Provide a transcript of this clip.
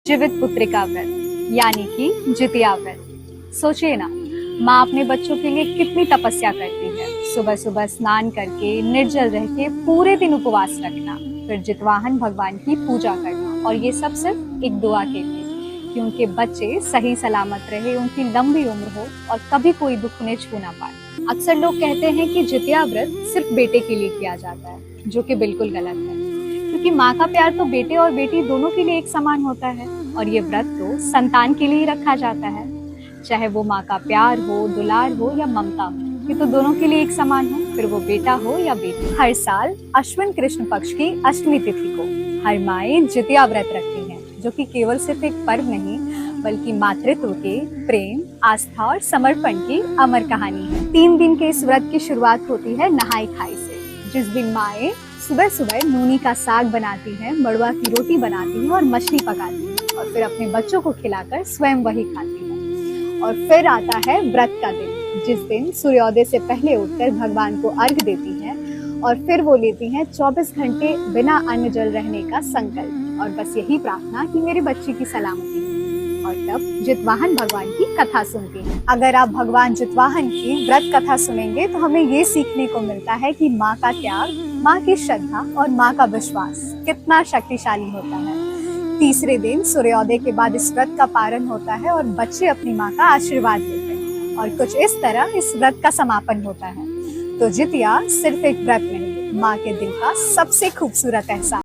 जीवित पुत्रिका व्रत यानी कि जितिया व्रत। सोचिए ना, माँ अपने बच्चों के लिए कितनी तपस्या करती है। सुबह सुबह स्नान करके निर्जल रह के पूरे दिन उपवास रखना, फिर जितवाहन भगवान की पूजा करना, और ये सब सिर्फ एक दुआ के लिए कि उनके बच्चे सही सलामत रहे, उनकी लंबी उम्र हो और कभी कोई दुख उन्हें छू ना पाए। अक्सर लोग कहते हैं कि जितिया व्रत सिर्फ बेटे के लिए किया जाता है, जो कि बिल्कुल गलत है, क्योंकि माँ का प्यार तो बेटे और बेटी दोनों के लिए एक समान होता है। और ये व्रत तो संतान के लिए ही रखा जाता है, चाहे वो माँ का प्यार हो, दुलार हो या ममता हो, ये तो दोनों के लिए एक समान हो, फिर वो बेटा हो या बेटी। हर साल अश्विन कृष्ण पक्ष की अष्टमी तिथि को हर माएँ जितिया व्रत रखती हैं, जो कि केवल सिर्फ एक पर्व नहीं बल्कि मातृत्व के प्रेम, आस्था और समर्पण की अमर कहानी है। 3 दिन के इस व्रत की शुरुआत होती है नहाई खाई से, जिस दिन माएँ सुबह सुबह नूनी का साग बनाती हैं, मड़ुआ की रोटी बनाती हैं और मछली पकाती हैं, और फिर अपने बच्चों को खिलाकर स्वयं वही खाती हैं। और फिर आता है व्रत का दिन, जिस दिन सूर्योदय से पहले उठकर भगवान को अर्घ देती हैं, और फिर वो लेती हैं 24 घंटे बिना अन्न जल रहने का संकल्प, और बस यही प्रार्थना कि मेरे बच्चे की सलामती हो। और तब जितवाहन भगवान की कथा सुनती हैं। अगर आप भगवान जितवाहन की व्रत कथा सुनेंगे तो हमें ये सीखने को मिलता है कि माँ का त्याग, माँ की श्रद्धा और माँ का विश्वास कितना शक्तिशाली होता है। तीसरे दिन सूर्योदय के बाद इस व्रत का पारण होता है और बच्चे अपनी माँ का आशीर्वाद लेते हैं, और कुछ इस तरह इस व्रत का समापन होता है। तो जितिया सिर्फ एक व्रत नहीं, माँ के दिल का सबसे खूबसूरत एहसास।